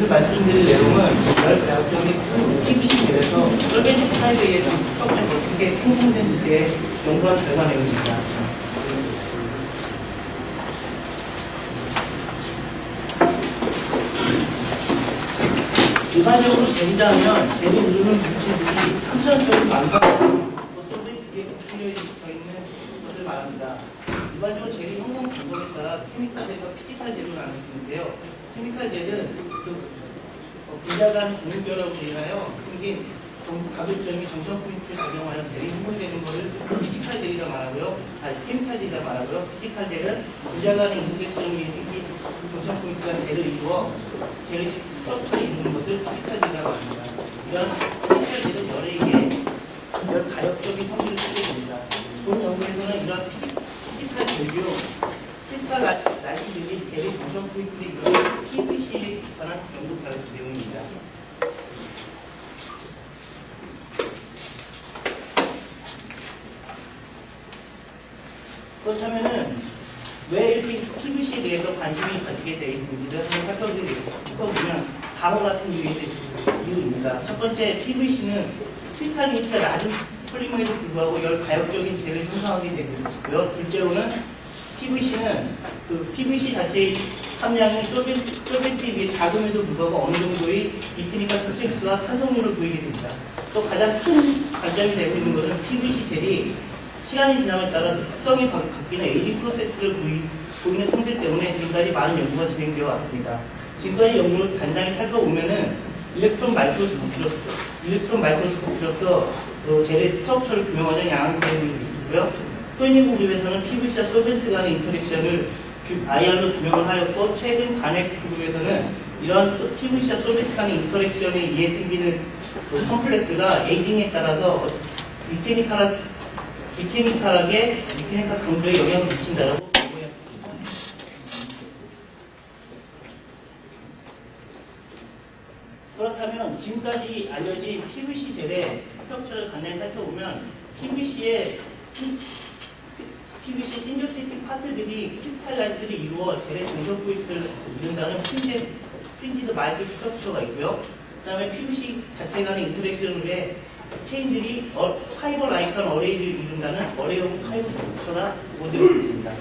오늘 말씀드릴 내용은 열 대학교의 PVC 젤에서 솔벤트 타입에 의해서 스톡을 어떻게 생성되는지에 연구한 결과 내용입니다. 일반적으로 젤이라 하면 젤이 누르는 물질들이 삼천적으로 많고 솔벤트에 분류해 있는 것을 말합니다. 일반적으로 젤이 형성 방법에 따라 케미칼 젤과 피지컬 젤로 나눌 수 있는데요. 케미칼 젤은 분자간 공유결하고 되나요? 이게 가급점이 정점 포인트를 적용하여 젤이 형성되는 것을 피지컬 젤이라 말하고요. 케미칼 젤이라 말하고요. 피지컬 젤은 분자간의 인터랙션이 정점 포인트가 젤을 이루어 젤의 스트럭처를 이루는 것을 피지컬 젤이라고 합니다. 이런 피지컬 젤은 열에 의해 열 가역적인 성질을 띠게 됩니다. 본 연구에서는 이런 피지컬 젤류 크리스탈 라이트들이 젤의 정점 포인트를 이루어 PVC에 관한 연구 결과 내용입니다. 그렇다면은 왜 이렇게 PVC에 대해서 관심이 가지게 되어 있는지를 한번 살펴보면 다음과 같은 이유입니다. 첫 번째, PVC는 크리스탈 인치가 낮은 폴리머에도 불구하고 열 가역적인 젤을 형성하게 되고요. 둘째로는 PVC는 PVC 자체의 함량이 솔벤트에 비해 작음에도 불구하고 어느 정도의 미케니컬 스트렝스와 탄성률을 보이게 됩니다. 또 가장 큰 관점이 되고 있는 것은 PVC 젤이 시간이 지남에 따라 특성이 바뀌는 에이징 프로세스를 보이는 성질 때문에 지금까지 많은 연구가 진행되어 왔습니다. 지금까지 연구를 간단히 살펴보면은 일렉트론 마이크로스코피로서 젤의 스트럭처를 규명하는 양학 내용이 있었고요. 소인님 그룹에서는 PVC와 솔벤트 간의 인터랙션을 IR로 규명을 하였고, 최근 간핵 그룹에서는 이런 PVC와 솔벤트 간의 인터랙션에 의해 생기는 컴플렉스가 에이징에 따라서 미케니컬 강도에 영향을 미친다라고 보고했습니다. 그렇다면 지금까지 알려진 PVC 젤의 스트럭처를 간단히 살펴보면 PVC의 신조테틱 파트들이 크리스탈라이트를 이루어 젤의 정적 포인트를 이룬다는 프린지드 마이크 스트럭처가 있고요. 그 다음에 PVC 자체 간의 인터랙션에 체인들이 파이버 라이크한 어레이를 이룬다는 어레이형 파이브 스트럭처라고 되어 있습니다.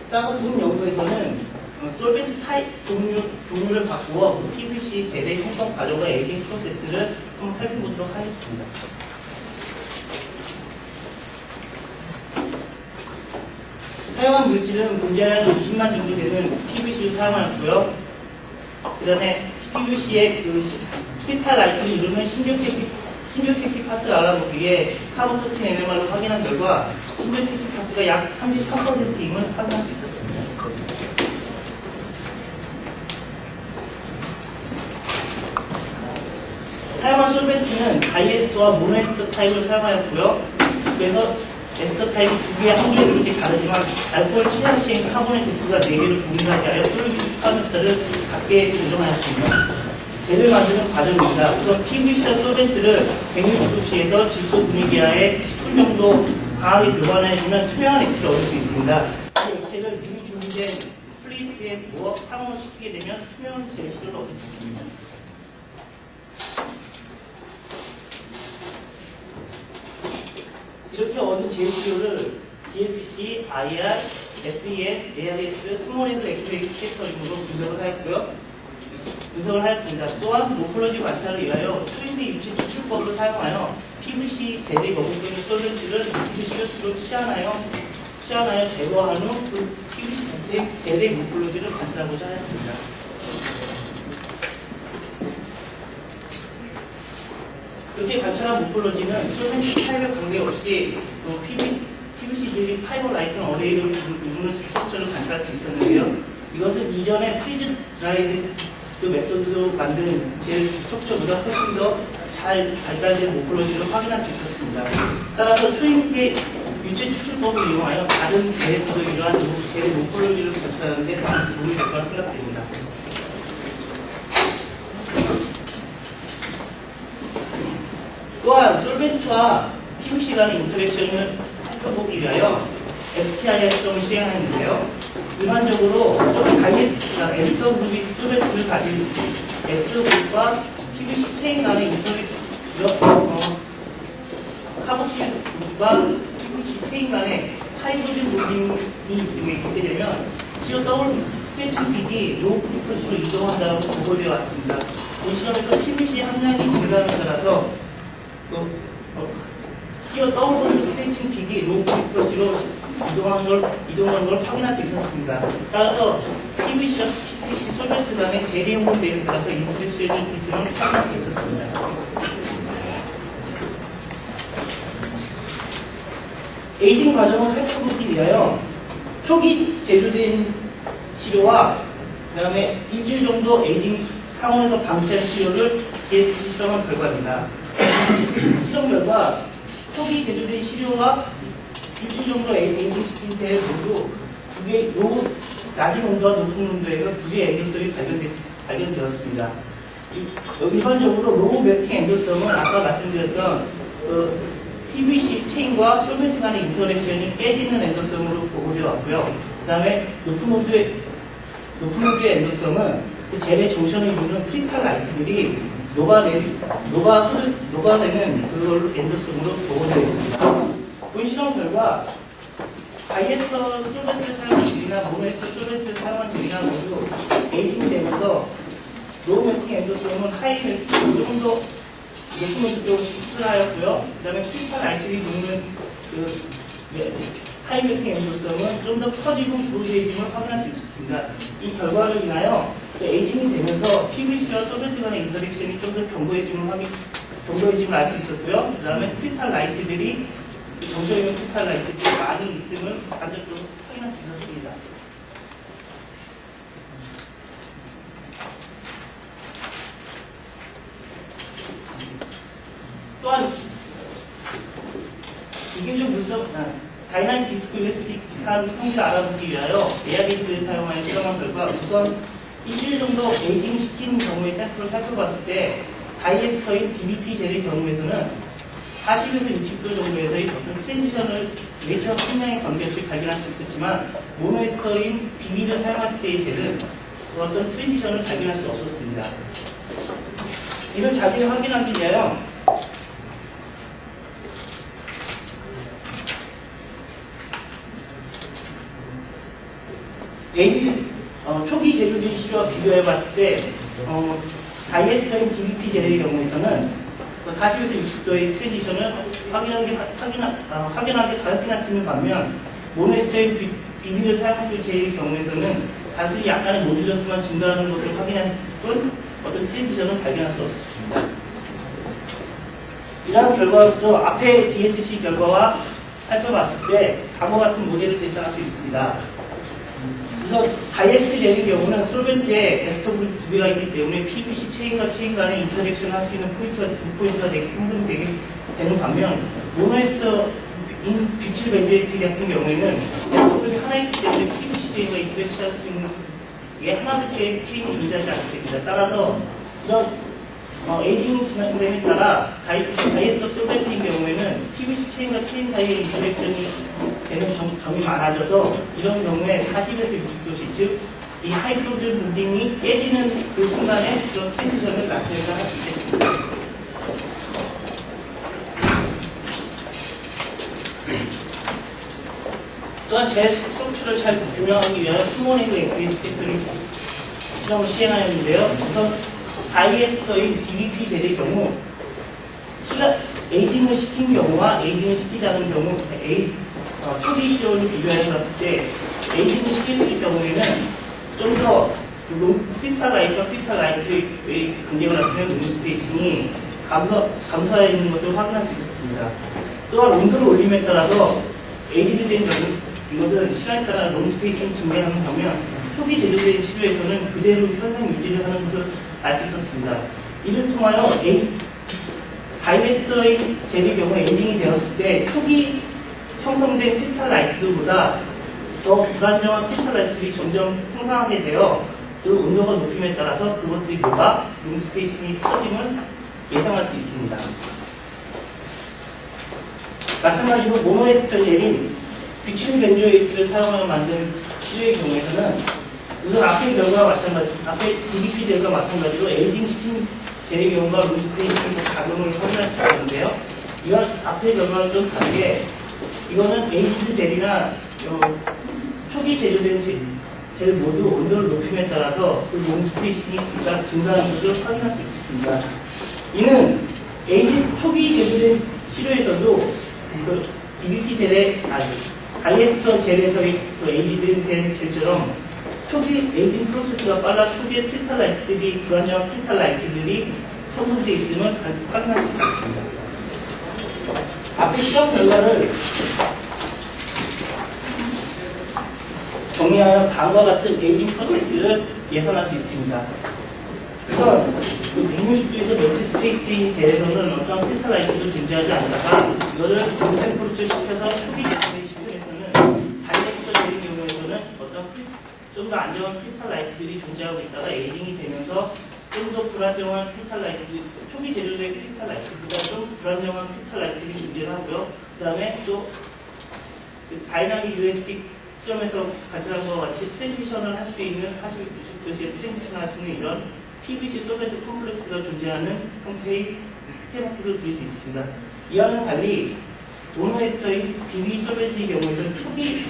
따로 본 연구에서는 솔벤트 타입 종류를 바꾸어 PVC 젤의 형성 과정과 에이징 프로세스를 한번 살펴보도록 하겠습니다. 사용한 물질은 분자량 20만 정도 되는 PVC를 사용하였고요. 그 다음에 PVC의 크리스탈 라이트를 이루는 신조테틱 파트를 알아보기 위해 카본 13 NMR을 확인한 결과 신조테틱 파트가 약 33%임을 확인할 수 있었습니다. 사용한 솔벤트는 다이에스터와 모노에스터 타입을 사용하였고요. 그래서 에스터 타입이 두 개의 한계를 이렇게 다르지만 알코올 취향 시엔 카본의 개수가 4개를 공유하게 하여 솔벤트 파트를 각계 조정하였습니다. 젤을 만드는 과정입니다. 우선 PVC와 솔벤트를 160도씨에서 질소 분위기하에 10분 정도 강하게 교환해주면 투명한 액체를 얻을 수 있습니다. 이 액체를 미리 준비된 플레이트에 부어 상온을 시키게 되면 투명한 젤시를 얻을 수 있습니다. 이렇게 얻은 젤시료를 DSC, IR, SEN, ARS, 스몰 앤드 액티베이트 스캐터링으로 분석을 하였습니다. 또한 모폴로지 관찰을 위하여 트렌드 유체 추출법을 사용하여 PVC 젤의 거북적인 솔벤트를 PVC로 치환하여 제거한 후 그 PVC 젤의 모폴로지를 관찰하고자 하였습니다. 이렇게 관찰한 모폴로지는 솔벤트 타입에 관계없이 PVC 젤이 파이버 라이트한 어레이를 이루는 스트럭처를 관찰할 수 있었는데요. 이것은 이전에 프리즈 드라이드 메소드로 만든 젤 스트럭처보다 훨씬 더 잘 발달된 모폴로지를 확인할 수 있었습니다. 따라서 초인계 유체 추출법을 이용하여 다른 젤에서도 이러한 젤의 모폴로지를 관찰하는 데 많은 도움이 될 거라 생각됩니다. 또한 솔벤트와 PVC 간의 인터랙션을 살펴보기 위하여 FTIR 시험을 시행하는데요. 일반적으로 에스터 그룹이 소베트를 가진 에스터 그룹과 PVC 체인 간의 인터넷 카보실 그룹과 PVC 체인 간의 하이브리드 모딩이 있게 되면 CO 더블 스트레칭 빅이 로우 프리퀄시로 이동한다고 보고되어 왔습니다. 이 시험에서 PVC 함량이 증가함에 따라서 CO 더블 스트레칭 빅이 로우 프리퀄시로 이동한 걸 확인할 수 있었습니다. 따라서 PVC와 PVC 솔벤트 간의 재리용 모델에 따라서 인터랙션 기술을 확인할 수 있었습니다. 에이징 과정을 살펴보기 위하여 초기 제조된 시료와 그 다음에 일주일 정도 에이징 상온에서 방치한 시료를 DSC 실험한 결과입니다. 실험 결과 초기 제조된 시료와 일주일 정도 에이징 시킨 때 모두 낮은 온도와 높은 온도에서 두 개의 엔도성이 발견되었습니다. 일반적으로 로우 멜팅 엔도성은 아까 말씀드렸던 PVC 체인과 솔벤트 간의 인터랙션이 깨지는 엔도성으로 보고되어 왔고요. 그 다음에 높은 온도의 엔도성은 젤의 종션을 이루는 크리탈 라이트들이 녹아내는 그걸 엔도성으로 보고되어 있습니다. 본 실험 결과 다이에스터 솔벤트를 사용한 젤이나 모노에스터 솔벤트를 사용한 젤이나 모두 에이징이 되면서 로우 멜팅 엔도성은 하이 멜팅, 조금 더 높은 온도로 시술하였고요. 그 다음에 크리탈 라이트들이 녹는 하이 멜팅 엔도성은 좀 더 커지고 부르게임을 확인할 수 있었습니다. 이 결과로 인하여 에이징이 되면서 PVC와 솔벤트 간의 인터랙션이 좀 더 견고해짐을 알 수 있었고요. 그 다음에 크리탈 라이트들이 정적인 크리탈 라이트들이 많이 있음을 간접적으로 확인할 수 있었습니다. 또한 이게 좀 다이나믹 디스크 일렉트릭한 성질을 알아보기 위하여 에어베이스를 사용하여 실험한 결과 우선 일주일 정도 에이징 시킨 경우의 템프를 살펴봤을 때 다이에스터인 DBP 젤의 경우에서는 40에서 60도 정도에서의 어떤 트랜지션을 레이터 풍량의 관계없이 발견할 수 있었지만 모노에스터인 BB를 사용했을 때의 젤은 어떤 트랜지션을 발견할 수 없었습니다. 이를 자세히 확인하기 위하여 초기 제조진 시료와 비교해 봤을 때 다이에스터인 DBP 젤의 경우에서는 40에서 60도의 트랜지션을 확연하게 가득할 수 있는 반면 모노에스터인 비비를 사용했을 젤의 경우에서는 단순히 약간의 모듈러스만 증가하는 것을 확인했을 뿐 어떤 트랜지션을 발견할 수 없었습니다. 이러한 결과로서 앞에 DSC 결과와 살펴봤을 때 다음과 같은 모델을 제시할 수 있습니다. 우선 다이에스터 젤의 경우는 솔벤트에 에스터 그룹 두 개가 있기 때문에 PVC 체인과 체인 간의 인터랙션을 할 수 있는 포인트가 두 포인트가 형성되게 되는 반면 모노에스터인 뷰틸 벤조에이트 같은 경우에는 에스터 그룹이 하나 있기 때문에 PVC 체인과 인터랙션 할 수 있는 게 하나밖에 체인이 존재하지 않게 됩니다. 따라서 이런 에이징이 진행됨에 따라 다이에스터 솔벤트인 경우에는 PVC 체인과 체인 사이의 인터랙션이 되는 점이 많아져서 이런 경우에 40에서 60도씨, 즉 이 하이드로젠 본딩이 깨지는 그 순간에 그런 트랜지션을 나타내서 할 수 있겠습니다. 또한 제 스트럭처를 잘 규명하기 위하여 스몰 엑스의 스펙트를 실험을 시행하였는데요. 우선 다이에스터인 DBP 젤의 경우 에이징을 시킨 경우와 에이징을 시키지 않은 경우 초기 시료를 비교해서 봤을 때 에이징을 시켰을 경우에는 좀 더 크리스탈 라이트와 크리스탈 라이트의 간격을 나타내는 롱 스페이싱이 감소하여 있는 것을 확인할 수 있었습니다. 또한 온도를 올림에 따라서 에이징된 이것은 시간에 따라 롱 스페이싱 증가하는 반면 초기 제조된 시료에서는 그대로 현상 유지를 하는 것을 알 수 있었습니다. 이를 통하여 다이에스터의 젤의 경우 에이징이 되었을 때 초기 형성된 크리스탈 라이트들보다 더 불안정한 크리스탈 라이트들이 점점 생성하게 되어 그 온도가 높임에 따라서 그것들이 녹아 롱 스페이싱이 커짐을 예상할 수 있습니다. 마찬가지로 모노에스터 젤인 비치는 벤조에이트를 사용하여 만든 치료의 경우에는 우선 앞의 결과와 마찬가지로 앞의 DBP 젤과 마찬가지로 에이징 시킨 젤의 경우가 룸스테이션의 작용을 확인할 수 있는데요. 이와 앞의 결과는 좀 다르게 이거는 에이지드 젤이나 초기 제조된 젤 모두 온도를 높임에 따라서 그 룸스테이션이 증가하는 것을 확인할 수 있습니다. 이는 에이지 초기 제조된 치료에서도 그 DBP 젤의 다이에스터 젤에서의 그 에이지드 된 젤처럼 초기 에이징 프로세스가 빨라 초기의 크리스탈라이트들이 불안정한 크리스탈라이트들이 성분되어 있음을 확인할 수 있습니다. 앞의 시험 결과를 정리하여 다음과 같은 에이징 프로세스를 예상할 수 있습니다. 우선 160도에서 멀티스테이트인 젤에서는 어떤 크리스탈라이트도 존재하지 않다가 이거를 룸템퍼리처 시켜서 초기 제품의 시편에서는 다이렉터 젤의 경우에서는 어떤 좀 더 안정한 크리스탈라이트들이 존재하고 있다가 에이징이 되면서 좀 더 불안정한 크리스탈라이트들, 초기 제조된 크리스탈라이트보다 좀 불안정한 크리스탈라이트들이 존재하고요. 그 다음에 또 다이나믹 USB 시험에서 가져간 것과 같이 트랜지션을 할 수 있는 40도시에 트랜지션을 할 수 있는 이런 PVC 솔벤트 콤플렉스가 존재하는 형태의 스케마틱을 그릴 수 있습니다. 이와는 달리 모노에스터의 PV 솔벤트의 경우에는 초기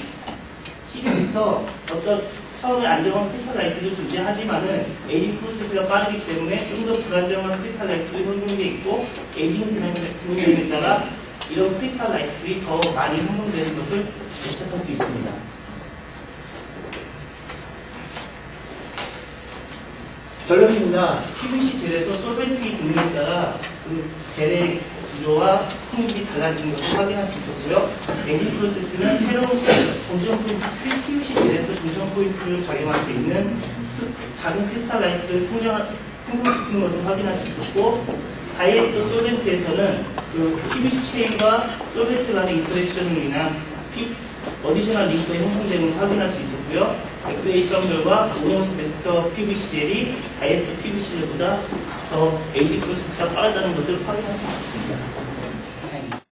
시기부터 어떤 처음에 안정한 크리스탈라이트도 존재하지만은 에이징 프로세스가 빠르기 때문에 좀 더 불안정한 크리스탈라이트들이 혼동되어 있고 에이징 진행에 따라 이런 크리스탈라이트들이 더 많이 혼동되는 것을 예측할 수 있습니다. 결론입니다. PVC 젤에서 솔벤트의 종류에 따라 그 젤의 구조와 풍력이 달라지는 것을 확인할 수 있었고요. 에이징 프로세스는 새로운 공정 포인트, PVC 젤에서 공정 포인트를 작용할 수 있는 작은 크리스탈라이트를 생성시키는 것을 확인할 수 있었고, 다이에스터 솔벤트에서는 그 PVC 체인과 솔벤트 간의 인터랙션으로 인한 어디셔널 링크의 형성되는 것을 확인할 수 있었고요. 엑스레이 시험 결과 모노에스터 PVC 젤이 다이에스터 PVC 젤보다 더 에이징 프로세스가 빠르다는 것을 확인할 수 있습니다.